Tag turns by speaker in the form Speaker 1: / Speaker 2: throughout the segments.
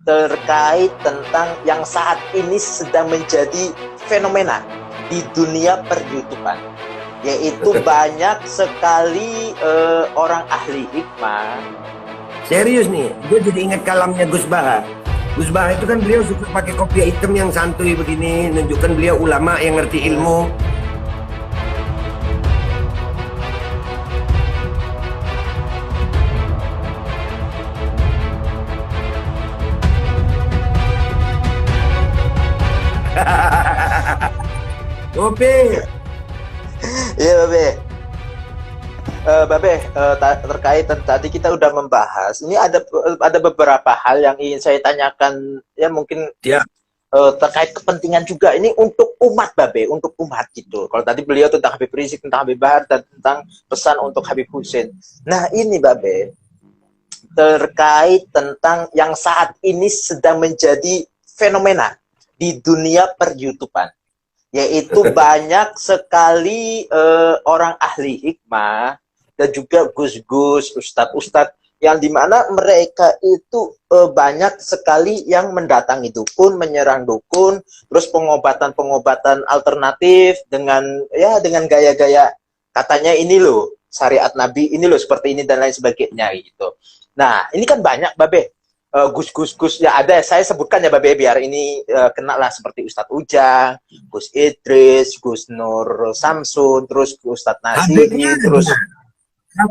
Speaker 1: terkait tentang yang saat ini sedang menjadi fenomena di dunia per-YouTubean, yaitu banyak sekali orang ahli hikmah.
Speaker 2: Serius nih, gue jadi ingat kalamnya Gus Baha. Gus Baha itu kan beliau suka pakai kopiah hitam yang santuy begini, menunjukkan beliau ulama yang ngerti ilmu. Kopi.
Speaker 1: Iya, Babe. Babe, terkait tadi kita udah membahas. Ini ada beberapa hal yang ingin saya tanyakan, ya mungkin
Speaker 2: Ya.
Speaker 1: Terkait kepentingan juga. Ini untuk umat, Babe, untuk umat gitu. Kalau tadi beliau tentang Habib Rizik, tentang Habib Bahar, dan tentang pesan untuk Habib Hussein. Nah, ini Babe, terkait tentang yang saat ini sedang menjadi fenomena di dunia per-YouTubean, yaitu banyak sekali orang ahli hikmah dan juga gus-gus, ustadz-ustadz yang dimana mereka itu banyak sekali yang mendatangi dukun, menyerang dukun, terus pengobatan-pengobatan alternatif dengan gaya-gaya katanya ini loh syariat Nabi, ini loh seperti ini dan lain sebagainya gitu. Nah, ini kan banyak, Babe. Gus-gus ya ada, saya sebutkan ya, Babe, biar ini kena lah, seperti Ustadz Ujang, Gus Idris, Gus Nur Samsun, terus Ustadz Nasiri, terus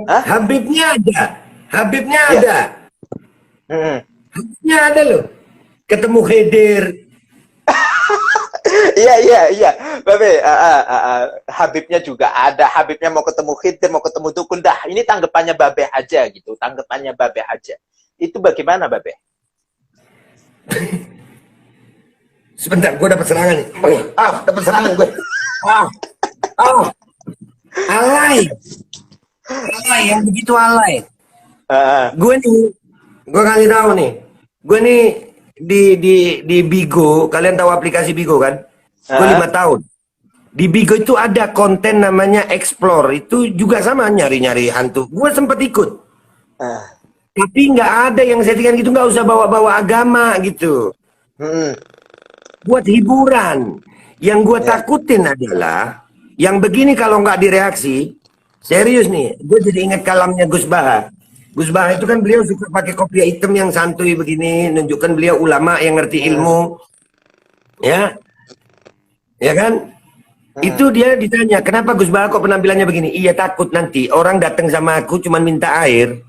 Speaker 2: Habibnya ada. Habibnya
Speaker 1: ya.
Speaker 2: ada. Habibnya ada loh. Ketemu Khidir.
Speaker 1: Iya, Babe, Habibnya juga ada. Habibnya mau ketemu Khidir, mau ketemu dukun, dah ini tanggapannya Babe aja gitu, tanggapannya Babe aja. Itu bagaimana, Babe?
Speaker 2: Sebentar, gue dapat serangan nih. Dapat serangan gue. Alay. Alay, yang begitu alay. Gue kasih tahu nih. Gue nih di Bigo, kalian tahu aplikasi Bigo kan? Gue 5 tahun. Di Bigo itu ada konten namanya Explore. Itu juga sama, nyari-nyari hantu. Gue sempat ikut. Tapi nggak ada yang settingan gitu, nggak usah bawa-bawa agama gitu. Buat hiburan. Yang gue takutin adalah yang begini kalau nggak direaksi. Serius nih, gue jadi ingat kalamnya Gus Baha. Gus Baha itu kan beliau suka pakai kopiah hitam yang santuy begini, menunjukkan beliau ulama yang ngerti ilmu. Ya kan? Itu dia ditanya, kenapa Gus Baha kok penampilannya begini? Iya, takut nanti orang datang sama aku cuma minta air,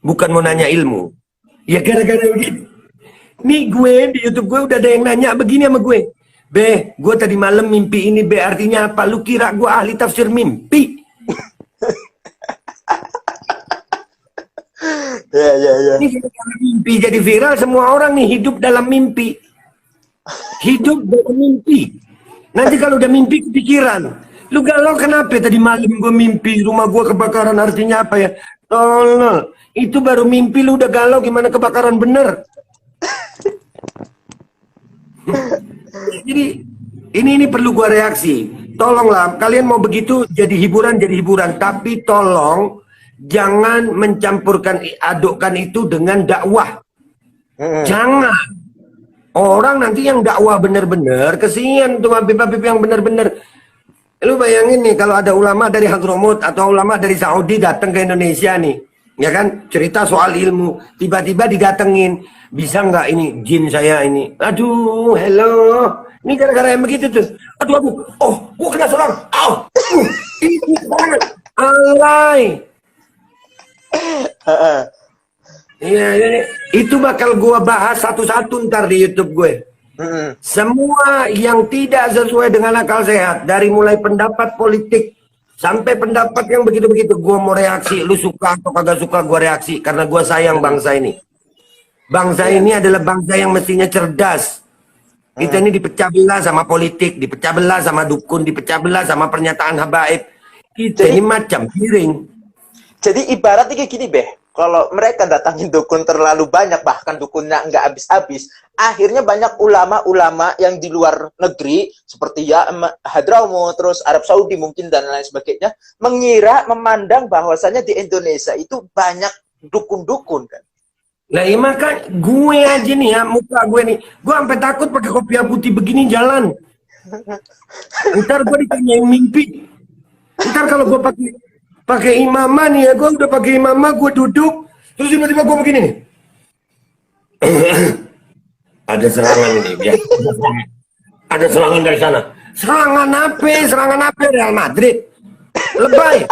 Speaker 2: bukan mau nanya ilmu. Ya gara-gara begini. Nih gue di YouTube gue udah ada yang nanya begini sama gue. Be, gue tadi malam mimpi ini, Be, artinya apa? Lu kira gue ahli tafsir mimpi?
Speaker 1: Ya.
Speaker 2: Ini mimpi jadi viral, semua orang nih hidup dalam mimpi. Hidup dalam mimpi. Nanti kalau udah mimpi kepikiran, lu galau kenapa tadi malam gue mimpi rumah gue kebakaran, artinya apa ya? Tolong, itu baru mimpi, lu udah galau, gimana kebakaran bener? Jadi ini perlu gua reaksi. Tolonglah, kalian mau begitu jadi hiburan, tapi tolong jangan mencampurkan adukkan itu dengan dakwah. Jangan. Orang nanti yang dakwah bener-bener kesian tuh habib-habib yang bener-bener. Lu bayangin nih kalau ada ulama dari Hadramut atau ulama dari Saudi datang ke Indonesia nih, ya kan, cerita soal ilmu, tiba-tiba didatengin, bisa nggak ini jin saya ini, aduh, hello, ini gara-gara yang begitu tuh, aduh, gua kena serang, ini banget, alay. Iya, itu bakal gua bahas satu-satu ntar di YouTube gue. Semua yang tidak sesuai dengan akal sehat, dari mulai pendapat politik sampai pendapat yang begitu-begitu, gua mau reaksi. Lu suka atau kagak suka, gua reaksi karena gua sayang bangsa ini. Bangsa ini adalah bangsa yang mestinya cerdas. Kita ini dipecah belah sama politik, dipecah belah sama dukun, dipecah belah sama pernyataan habaib. Kita ini macam piring.
Speaker 1: Jadi ibaratnya kayak gini, Beh. Kalau mereka datangin dukun terlalu banyak, bahkan dukunnya nggak habis-habis, akhirnya banyak ulama-ulama yang di luar negeri, seperti ya Hadramaut, terus Arab Saudi mungkin, dan lain sebagainya, memandang bahwasannya di Indonesia itu banyak dukun-dukun, kan.
Speaker 2: Nah, iya maka gue aja nih ya, muka gue nih, gue sampai takut pakai kopiah putih begini jalan. Ntar gue ditanyain mimpi. Ntar kalau gue pakai imamah nih ya, gue udah pakai imamah, gue duduk, terus tiba-tiba gue begini nih. Ada serangan ini, ya. Ada serangan dari sana. Serangan apa? Serangan apa? Real Madrid. Lebay.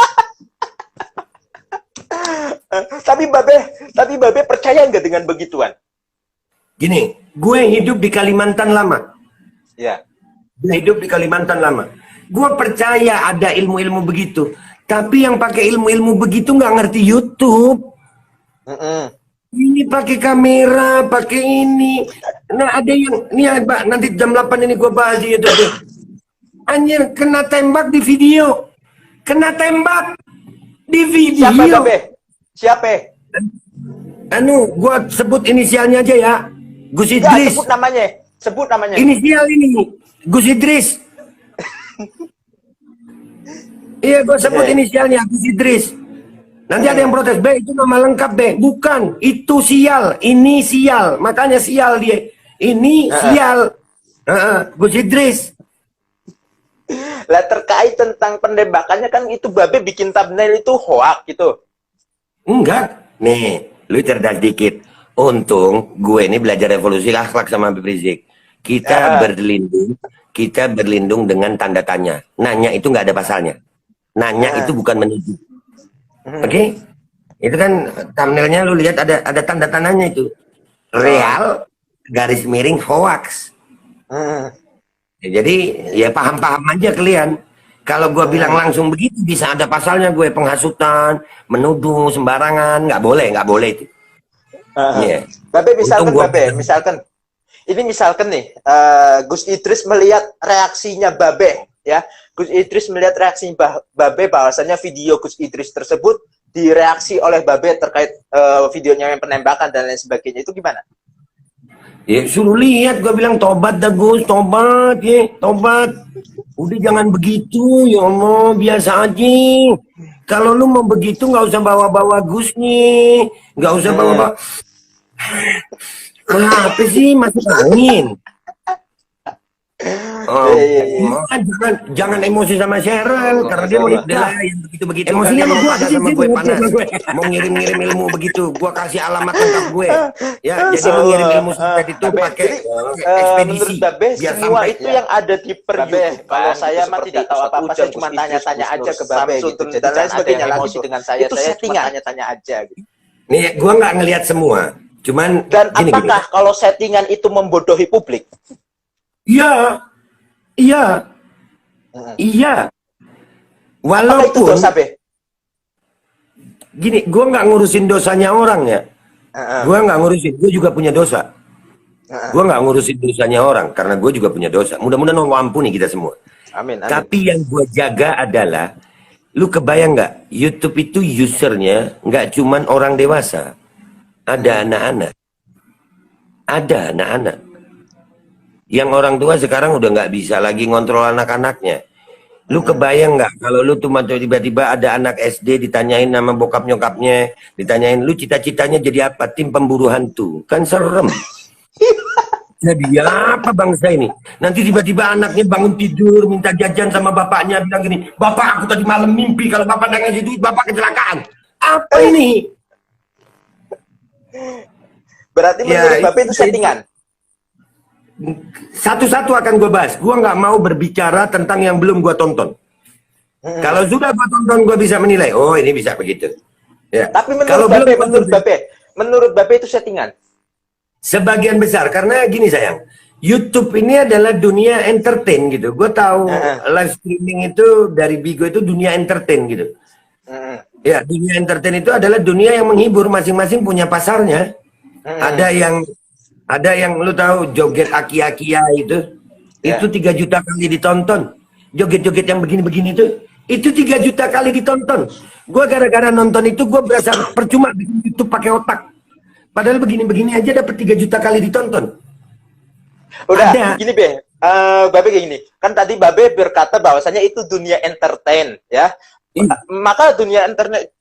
Speaker 1: Tapi Babe percaya nggak dengan begituan?
Speaker 2: Gini, gue hidup di Kalimantan lama.
Speaker 1: Ya.
Speaker 2: Gue hidup di Kalimantan lama. Gue percaya ada ilmu-ilmu begitu. Tapi yang pakai ilmu-ilmu begitu nggak ngerti YouTube. Ini pakai kamera, pakai ini. Nah, ada yang ini ya, Pak, nanti jam 8 ini gue bahas di YouTube. Anjir, kena tembak di video. Kena tembak di video.
Speaker 1: Siapa Babe? Siapa?
Speaker 2: Anu, gue sebut inisialnya aja ya. Gus Idris.
Speaker 1: Ya, sebut namanya.
Speaker 2: Inisial ini, Gus Idris. Iya, gue sebut inisialnya, Gus Idris. Nanti ada yang protes, B itu nama lengkap, B. Bukan, itu sial, ini sial. Makanya sial dia. Ini sial. Gus Idris.
Speaker 1: Lah terkait tentang penembakannya kan itu Babe bikin thumbnail itu hoak gitu.
Speaker 2: Enggak. Nih, lu cerdas dikit. Untung gue ini belajar revolusi akhlak sama Habib Rizik. Kita berlindung dengan tanda tanya. Nanya itu nggak ada pasalnya. Nanya itu bukan menuju. Oke? Itu kan thumbnailnya lu lihat ada tanda tandanya itu. Real garis miring hoax. Ya, jadi ya paham-paham aja kalian. Kalau gue bilang langsung begitu bisa ada pasalnya, gue penghasutan, menuduh sembarangan, nggak boleh itu.
Speaker 1: Yeah. Babe misalkan nih Gus Idris melihat reaksinya Babe ya. Gus Idris melihat reaksi Babe bahwasanya video Gus Idris tersebut direaksi oleh Babe terkait videonya yang penembakan dan lain sebagainya, itu gimana?
Speaker 2: Ya suruh lihat, gue bilang tobat dah Gus, tobat ya, tobat. Udah jangan begitu, ya Allah, biasa aja. Kalau lu mau begitu nggak usah bawa-bawa Gus nih, nggak usah bawa-bawa. Apa sih masuk angin? Jangan emosi sama Cheryl karena dia mau begitu-begitu. Emosinya sama gue panas. Mau ngirim ilmu begitu, gue kasih alamat lengkap gue. Ya, jadi lu ngirim ilmu sampai itu pakai ekspedisi.
Speaker 1: Menurut Babe, semua itu yang ada di YouTube. Kalau saya mah tidak tahu apa-apa, saya cuma tanya-tanya aja ke Babe gitu. Dan lain sebagainya lagi dengan saya cuma tanya-tanya aja gitu.
Speaker 2: Nih, gue nggak ngelihat semua. Cuman
Speaker 1: dan apakah kalau settingan itu membodohi publik?
Speaker 2: Iya. Walaupun
Speaker 1: itu dosa, Be?
Speaker 2: Gini, gue nggak ngurusin dosanya orang ya. Gue nggak ngurusin, gue juga punya dosa. Gue nggak ngurusin dosanya orang karena gue juga punya dosa. Mudah-mudahan Allah ampuni kita semua.
Speaker 1: Amin.
Speaker 2: Tapi yang gue jaga adalah, lu kebayang nggak? YouTube itu usernya nggak cuman orang dewasa, ada anak-anak. Ada anak-anak. Yang orang tua sekarang udah nggak bisa lagi ngontrol anak-anaknya. Lu kebayang nggak kalau lu tuh tiba-tiba ada anak SD ditanyain nama bokap nyokapnya, ditanyain lu cita-citanya jadi apa? Tim pemburu hantu. Kan serem. Jadi apa bangsa ini? Nanti tiba-tiba anaknya bangun tidur minta jajan sama bapaknya, bilang gini, "Bapak, aku tadi malam mimpi kalau bapak nggak ngasih duit, bapak kecelakaan." Apa ini?
Speaker 1: Berarti menurut Bapak itu settingan?
Speaker 2: Satu-satu akan gue bahas. Gue nggak mau berbicara tentang yang belum gue tonton. Kalau sudah gue tonton, gue bisa menilai. Oh, ini bisa begitu. Ya.
Speaker 1: Tapi menurut Bapak itu settingan?
Speaker 2: Sebagian besar. Karena gini sayang, YouTube ini adalah dunia entertain gitu. Gue tahu live streaming itu dari Bigo itu dunia entertain gitu. Ya, dunia entertain itu adalah dunia yang menghibur. Masing-masing punya pasarnya. Ada yang lu tahu joget aki-akia itu 3 juta kali ditonton. Joget-joget yang begini-begini itu 3 juta kali ditonton. Gua gara-gara nonton itu gua berasa percuma bikin YouTube pakai otak. Padahal begini-begini aja dapat 3 juta kali ditonton.
Speaker 1: Udah, gini Be. Babe kayak gini. Kan tadi Babe berkata bahwasanya itu dunia entertain, ya. Maka dunia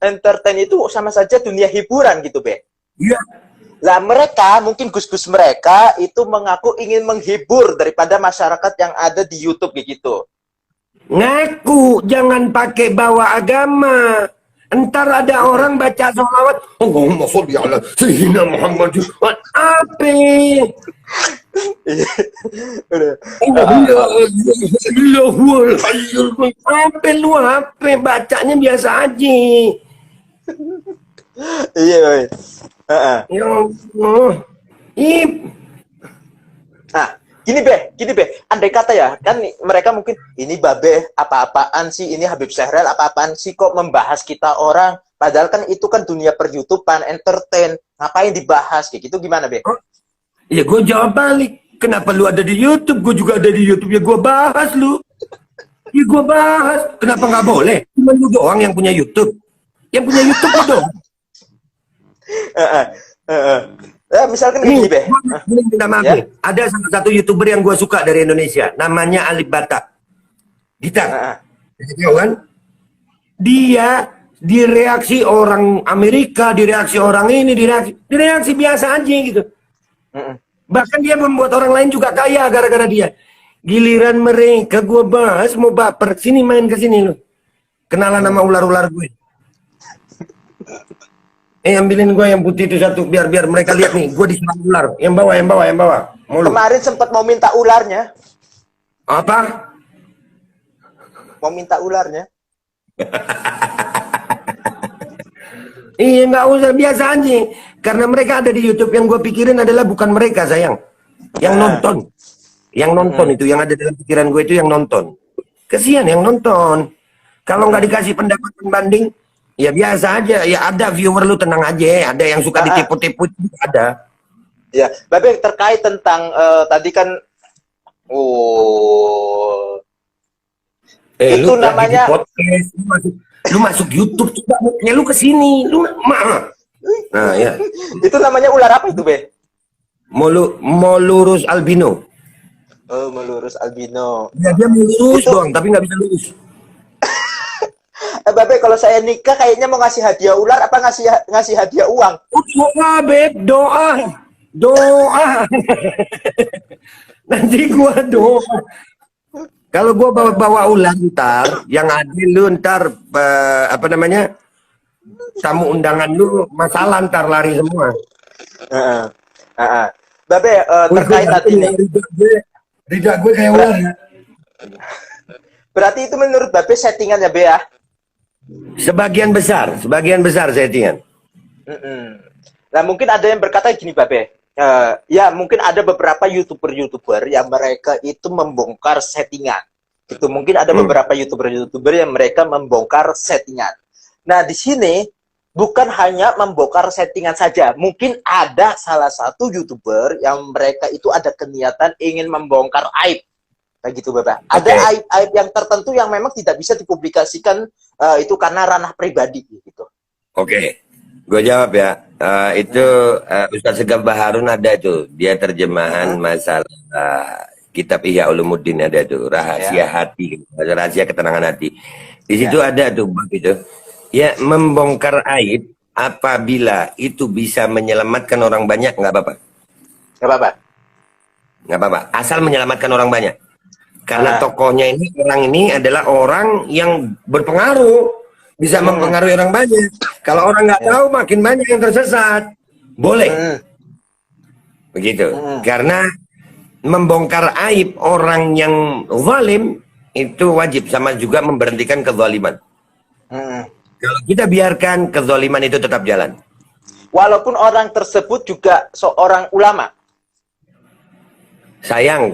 Speaker 1: entertain itu sama saja dunia hiburan gitu, Be.
Speaker 2: Iya.
Speaker 1: Lah mereka, mungkin gus-gus mereka itu mengaku ingin menghibur daripada masyarakat yang ada di YouTube kayak gitu.
Speaker 2: Ngaku, jangan pakai bawa agama. Entar ada orang baca sholawat, Allahumma sholli ala Sayyidina Muhammad. Apa? Apa lu apa? Bacanya biasa aja.
Speaker 1: Iya, Babe.
Speaker 2: Ya Allah.
Speaker 1: Nah, gini be, andai kata ya, kan mereka mungkin ini Babe apa-apaan sih, ini Habib Syahrial apa-apaan sih kok membahas kita orang, padahal kan itu kan dunia per-YouTubean, entertain, ngapain dibahas kayak gitu, gimana Be?
Speaker 2: Ya gue jawab balik, kenapa lu ada di YouTube, gue juga ada di YouTube, ya gue bahas lu. Ya gue bahas, kenapa nggak boleh? Cuma lu doang yang punya YouTube. Yang punya YouTube lu doang.
Speaker 1: Misalkan gini, Be.
Speaker 2: Minta maaf
Speaker 1: Ya?
Speaker 2: nih. Ada salah satu YouTuber yang gue suka dari Indonesia. Namanya Alif Bata. Gitar. Tahu kan? Dia direaksi orang Amerika, direaksi orang ini, direaksi biasa aja gitu. Bahkan dia membuat orang lain juga kaya gara-gara dia. Giliran mereka gue bahas, mau baper. Sini main ke sini lu. Kenalan sama ular-ular gue. Ambilin gue yang putih itu satu biar mereka lihat nih, gue diserang ular. Yang bawah. Mulu.
Speaker 1: Kemarin sempat mau minta ularnya.
Speaker 2: Apa?
Speaker 1: Mau minta ularnya.
Speaker 2: Iya nggak usah, biasa aja. Karena mereka ada di YouTube, yang gue pikirin adalah bukan mereka sayang, yang nonton. Yang nonton itu, yang ada dalam pikiran gue itu yang nonton. Kesian yang nonton. Kalau nggak dikasih pendapat pembanding, ya biasa aja. Ya ada viewer, lu tenang aja. Ada yang suka ditipu-tipu, ada.
Speaker 1: Ya, Babe, terkait tentang tadi kan, itu
Speaker 2: lu
Speaker 1: namanya
Speaker 2: podcast, lu masuk YouTube coba, ya lu kesini, lu nah ya.
Speaker 1: Itu namanya ular apa itu, Be?
Speaker 2: Molurus albino.
Speaker 1: Oh, melurus albino.
Speaker 2: Ya, dia melurus doang, tapi nggak bisa lurus.
Speaker 1: Babe, kalau saya nikah kayaknya mau ngasih hadiah ular apa ngasih hadiah uang?
Speaker 2: Doa, Beb, doa. Nanti gua doa. Kalau gua bawa ular ntar, yang ada lu ntar apa namanya, tamu undangan lu masalah ntar lari semua.
Speaker 1: Babe, terkait tadi nih.
Speaker 2: Lidah gue kayak ular ya.
Speaker 1: Berarti itu menurut Babe settingannya, Be ya?
Speaker 2: Sebagian besar settingan.
Speaker 1: Nah, mungkin ada yang berkata gini, Babe. Ya, mungkin ada beberapa YouTuber yang mereka itu membongkar settingan. Itu mungkin ada beberapa YouTuber yang mereka membongkar settingan. Nah, di sini bukan hanya membongkar settingan saja. Mungkin ada salah satu YouTuber yang mereka itu ada keniatan ingin membongkar aib. Kayak gitu, Bapak. Ada aib-aib yang tertentu yang memang tidak bisa dipublikasikan, itu karena ranah pribadi gitu.
Speaker 2: Oke. Gue jawab ya. Itu Ustaz Segaf Baharun ada tuh. Dia terjemahan masalah kitab Ihya Ulumuddin, ada tuh. Rahasia hati. Rahasia ketenangan hati. Di situ ada tuh itu. Ya, membongkar aib apabila itu bisa menyelamatkan orang banyak, nggak apa-apa. Nggak apa-apa. Asal menyelamatkan orang banyak. Karena tokohnya ini, orang ini adalah orang yang berpengaruh. Bisa mempengaruhi orang banyak. Kalau orang nggak tahu, makin banyak yang tersesat. Boleh. Begitu. Karena membongkar aib orang yang zalim itu wajib, sama juga memberhentikan kezaliman. Kalau kita biarkan, kezaliman itu tetap jalan.
Speaker 1: Walaupun orang tersebut juga seorang ulama.
Speaker 2: Sayang,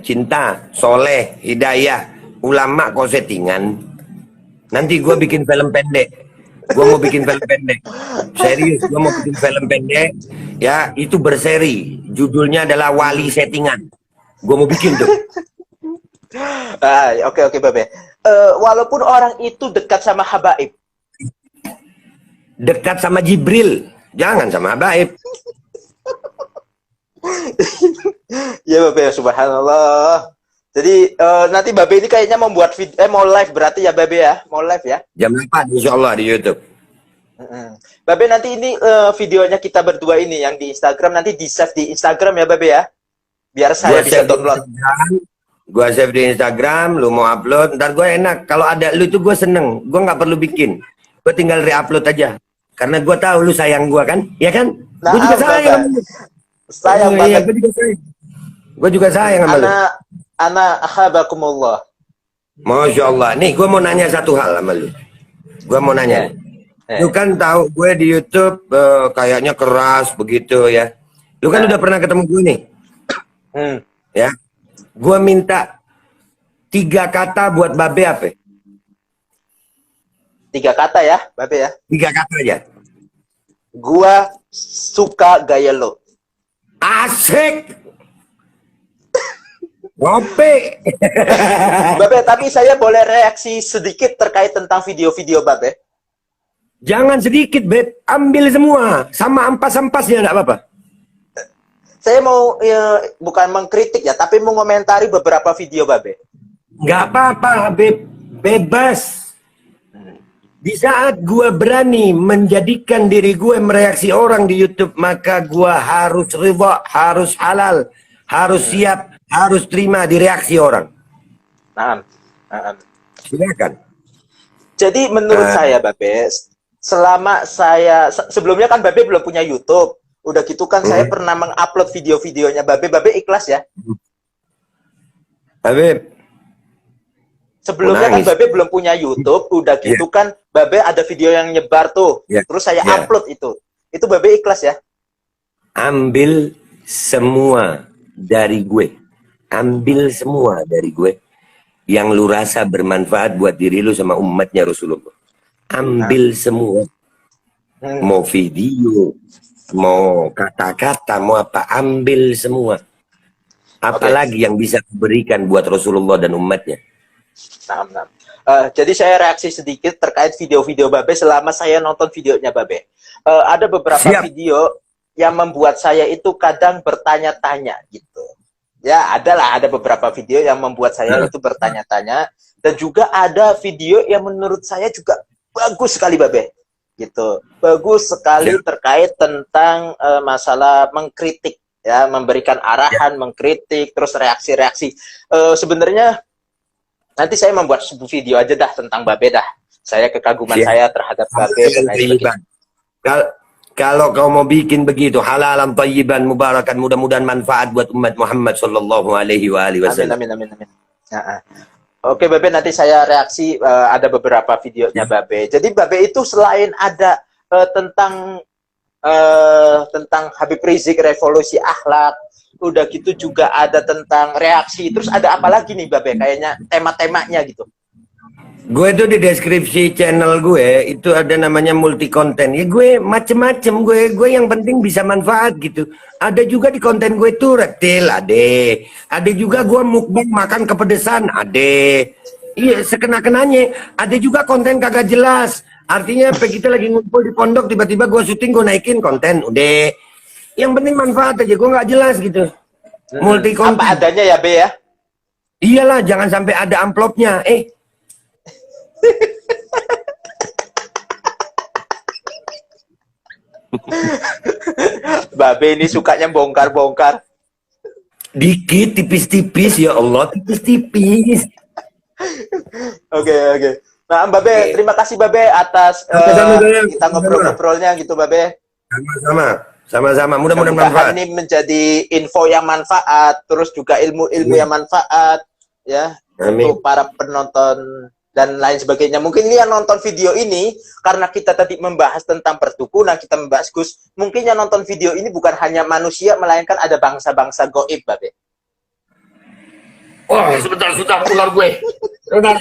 Speaker 2: cinta, soleh, hidayah, ulama kok settingan. Nanti gue bikin film pendek. Gue mau bikin film pendek. Serius, gue mau bikin film pendek. Ya, itu berseri. Judulnya adalah Wali Settingan. Gue mau bikin tuh.
Speaker 1: Oke, Babe. Walaupun orang itu dekat sama habaib.
Speaker 2: Dekat sama Jibril. Jangan sama habaib.
Speaker 1: Ya, Babe, subhanallah. Jadi nanti Babe ini kayaknya membuat video, mau live berarti ya, Babe ya? Mau live ya?
Speaker 2: Jam 8 insya Allah di YouTube.
Speaker 1: Babe nanti ini videonya kita berdua ini yang di Instagram nanti di save di Instagram ya Babe ya. Biar saya bisa download.
Speaker 2: Gua save di Instagram, lu mau upload, ntar gue enak. Kalau ada lu tuh gue seneng, gue nggak perlu bikin, gue tinggal re-upload aja. Karena gue tahu lu sayang gue kan, ya kan?
Speaker 1: Nah,
Speaker 2: gue juga sayang.
Speaker 1: Sayang banget.
Speaker 2: Iya, gue juga sayang sama lu.
Speaker 1: Ana ahabakumullah.
Speaker 2: Masya Allah. Nih, gue mau nanya satu hal sama lu. Gue mau nanya. Lu kan tahu gue di YouTube kayaknya keras begitu ya. Lu kan udah pernah ketemu gue nih. Ya. Gue minta 3 kata buat Babe apa?
Speaker 1: 3 kata ya, Babe ya.
Speaker 2: 3 kata aja.
Speaker 1: Gua suka gaya lo.
Speaker 2: Asik. Ngopi.
Speaker 1: Babe, tapi saya boleh reaksi sedikit terkait tentang video-video Babe?
Speaker 2: Jangan sedikit, Beb. Ambil semua. Sama ampas-ampasnya, enggak apa-apa.
Speaker 1: Saya mau, bukan mengkritik ya, tapi mau komentari beberapa video Babe.
Speaker 2: Nggak apa-apa, Beb. Bebas. Di saat gue berani menjadikan diri gue mereaksi orang di YouTube, maka gue harus ridha, harus halal, harus siap, harus terima direaksi orang.
Speaker 1: Nah.
Speaker 2: Silakan.
Speaker 1: Jadi menurut saya, Babe, selama saya sebelumnya kan Babe belum punya YouTube, udah gitu kan saya pernah mengupload video-videonya Babe ikhlas ya.
Speaker 2: Babe,
Speaker 1: sebelumnya kan Babe belum punya YouTube, udah gitu kan Babe ada video yang nyebar tuh, terus saya upload itu Babe ikhlas ya.
Speaker 2: Ambil semua dari gue, ambil semua dari gue yang lu rasa bermanfaat buat diri lu sama umatnya Rasulullah. Ambil semua. Mau video, mau kata-kata, mau apa, ambil semua. Apalagi yang bisa diberikan buat Rasulullah dan umatnya.
Speaker 1: Jadi saya reaksi sedikit terkait video-video Babe selama saya nonton videonya Babe. Ada beberapa video yang membuat saya itu kadang bertanya-tanya gitu. Ya, ada beberapa video yang membuat saya itu bertanya-tanya, dan juga ada video yang menurut saya juga bagus sekali Babe. Gitu. Bagus sekali terkait tentang masalah mengkritik ya, memberikan arahan, mengkritik, terus reaksi-reaksi. Sebenarnya nanti saya membuat sebuah video aja dah tentang Babe dah. Saya kekaguman saya terhadap Babe dan lain sebagainya.
Speaker 2: Kalau kau mau bikin begitu, halalan thayyiban mubarakan, mudah-mudahan manfaat buat umat Muhammad sallallahu alaihi wasallam.
Speaker 1: Amin. Oke Babe, nanti saya reaksi ada beberapa videonya Babe. Jadi Babe itu selain ada tentang Habib Rizik, revolusi akhlak, udah gitu juga ada tentang reaksi, terus ada apa lagi nih Babe? Kayaknya tema-temanya gitu.
Speaker 2: Gue tuh di deskripsi channel gue itu ada namanya multi konten. Ya gue macem-macem, gue yang penting bisa manfaat gitu. Ada juga di konten gue tuh reptil, ada juga gue mukbang makan kepedesan, iya sekena-kenanya. Ada juga konten kagak jelas. Artinya kita lagi ngumpul di pondok, tiba-tiba gue syuting, gue naikin konten, udah. Yang penting manfaat aja, gue nggak jelas gitu. Multi konten.
Speaker 1: Apa adanya ya Be ya?
Speaker 2: Iyalah, jangan sampai ada amplopnya.
Speaker 1: Babe ini sukanya bongkar-bongkar.
Speaker 2: Dikit, tipis-tipis, ya Allah, tipis-tipis.
Speaker 1: Oke. Nah, Babe, terima kasih Babe atas kita ngobrol-ngobrolnya gitu Babe.
Speaker 2: Sama-sama. Mudah-mudahan manfaat.
Speaker 1: Ini menjadi info yang manfaat, terus juga ilmu-ilmu yang manfaat ya.
Speaker 2: Amin.
Speaker 1: Untuk para penonton dan lain sebagainya. Mungkin ini yang nonton video ini, karena kita tadi membahas tentang perdukunan, kita membahas Gus, mungkin yang nonton video ini bukan hanya manusia, melainkan ada bangsa-bangsa goib, Babe.
Speaker 2: Wah, sebentar, sudah ular gue. Ular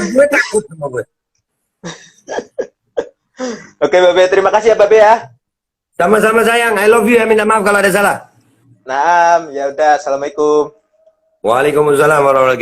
Speaker 2: gue takut sama gue.
Speaker 1: Oke, Babe, terima kasih ya, Babe ya.
Speaker 2: Sama-sama sayang, I love you, minta maaf kalau ada salah.
Speaker 1: Nah, ya udah, assalamualaikum.
Speaker 2: Waalaikumsalam warahmatullahi wabarakatuh.